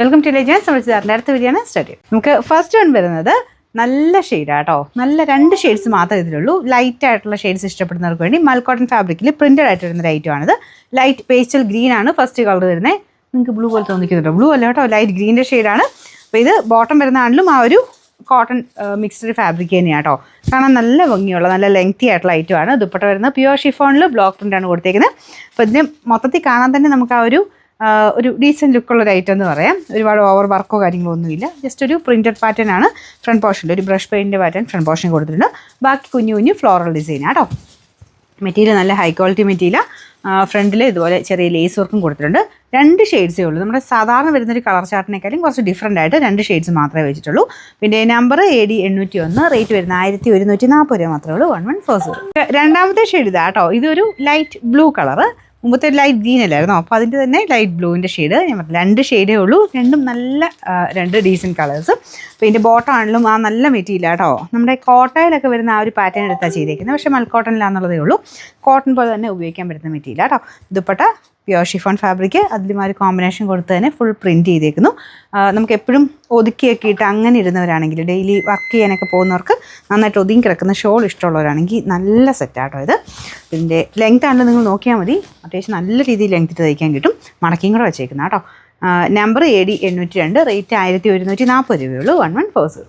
Welcome to legends. നമ്മൾ അടുത്ത video ആണ് സ്റ്റാർട്ട് ചെയ്യും. നമുക്ക് ഫസ്റ്റ് വൺ വരുന്നത് നല്ല ഷെയ്ഡാട്ടോ. നല്ല 2 ഷെയ്ഡ്സ് മാത്രമേ ഇതിലുള്ളൂ. ലൈറ്റ് ആയിട്ടുള്ള ഷെയ്ഡ്സ് ഇഷ്ടപ്പെടുന്നവർക്ക് വേണ്ടി മൽക്കോട്ടൺ ഫാബ്രിക്കിൽ പ്രിന്റഡ് ആയിട്ട് വരുന്ന ഒരു ഐറ്റമാണിത്. ലൈറ്റ് പേസ്റ്റൽ ഗ്രീൻ ആണ് ഫസ്റ്റ് കളർ വരുന്നത്. നിങ്ങൾക്ക് ബ്ലൂ പോലെ തോന്നിക്കുന്നുണ്ടോ? ബ്ലൂ അല്ല കേട്ടോ, ലൈറ്റ് ഗ്രീൻ്റെ ഷെയ്ഡാണ്. അപ്പോൾ ഇത് ബോട്ടം വരുന്നതാണെങ്കിലും ആ ഒരു കോട്ടൺ മിക്സ്ഡ് ഫാബ്രിക് തന്നെയാണ് കേട്ടോ. കാണാൻ നല്ല ഭംഗിയുള്ള നല്ല ലെങ്തി ആയിട്ടുള്ള ഐറ്റമാണ്. ദുപ്പട്ട വരുന്നത് പ്യുവർ ഷിഫോണിൽ ബ്ലോക്ക് പ്രിൻ്റാണ് കൊടുത്തേക്കുന്നത്. അപ്പോൾ ഇതിന് മൊത്തത്തിൽ കാണാൻ തന്നെ നമുക്ക് ആ ഒരു ഡീസൻറ്റ് ലുക്കുള്ളൊരു ഐറ്റം എന്ന് പറയാം. ഒരുപാട് ഓവർ വർക്കോ കാര്യങ്ങളോ ഒന്നുമില്ല. ജസ്റ്റ് ഒരു പ്രിൻറ്റഡ് പാറ്റേൺ ആണ് ഫ്രണ്ട് പോർഷനിൽ. ഒരു brush paint pattern front portion കൊടുത്തിട്ടുണ്ട്. ബാക്കി കുഞ്ഞു കുഞ്ഞു ഫ്ലോറൽ ഡിസൈനാണ് കേട്ടോ. മെറ്റീരിയൽ നല്ല ഹൈ ക്വാളിറ്റി മെറ്റീരിയൽ. ഫ്രണ്ടിൽ ഇതുപോലെ ചെറിയ ലേസ് വർക്കും കൊടുത്തിട്ടുണ്ട്. 2 ഷെയ്ഡ്സേ ഉള്ളൂ. നമ്മുടെ സാധാരണ വരുന്നൊരു കളർ ചാർട്ടിനേക്കാളും കുറച്ച് ഡിഫറൻ്റ് ആയിട്ട് 2 ഷെയ്ഡ്സ് മാത്രമേ വെച്ചിട്ടുള്ളൂ. പിന്നെ നമ്പർ AD 801, റേറ്റ് വരുന്ന 1140 രൂപ മാത്രമേ ഉള്ളൂ. 1140. രണ്ടാമത്തെ ഷെയ്ഡ് ഇതാ കേട്ടോ. ഇതൊരു ലൈറ്റ് ബ്ലൂ കളറ്. മുമ്പത്തെ ലൈറ്റ് ഗ്രീൻ അല്ലായിരുന്നോ? അപ്പോൾ അതിൻ്റെ തന്നെ ലൈറ്റ് ബ്ലൂവിൻ്റെ ഷെയ്ഡ്. ഞാൻ പറഞ്ഞു 2 ഷെയ്ഡേ ഉള്ളൂ. രണ്ടും നല്ല 2 ഡീസൻറ്റ് കളേഴ്സ്. അപ്പോൾ ഇതിൻ്റെ ബോട്ടം ആണെങ്കിലും ആ നല്ല മെറ്റീരിയൽ കേട്ടോ. നമ്മുടെ കോട്ടയിലൊക്കെ വരുന്ന ആ ഒരു പാറ്റേൺ എടുത്താണ് ചെയ്തേക്കുന്നത്. പക്ഷേ മൽക്കോട്ടണിലാണെന്നുള്ളതേ ഉള്ളൂ. കോട്ടൺ പോലെ തന്നെ ഉപയോഗിക്കാൻ പറ്റുന്ന മെറ്റീരിയൽ കേട്ടോ. Dupatta pure chiffon fabric. അതിലും ആ ഒരു കോമ്പിനേഷൻ കൊടുത്ത് തന്നെ ഫുൾ പ്രിൻറ്റ് ചെയ്തേക്കുന്നു. നമുക്ക് എപ്പോഴും ഒതുക്കിയൊക്കെ ഇട്ട് അങ്ങനെ ഇടുന്നവരാണെങ്കിൽ, ഡെയിലി വർക്ക് ചെയ്യാനൊക്കെ പോകുന്നവർക്ക്, നന്നായിട്ട് ഒതുങ്ങി കിടക്കുന്ന ഷോൾ ഇഷ്ടമുള്ളവരാണെങ്കിൽ നല്ല സെറ്റാട്ടോ ഇത്. ഇതിൻ്റെ ലെങ്ത് ആണല്ലോ നിങ്ങൾ നോക്കിയാൽ മതി. അത്യാവശ്യം നല്ല രീതിയിൽ ലെങ്ത് തയ്ക്കാൻ കിട്ടും. മടക്കിയും കൂടെ വെച്ചേക്കുന്ന കേട്ടോ. നമ്പർ AD 802, റേറ്റ് 1140 രൂപയുള്ളൂ. 1140.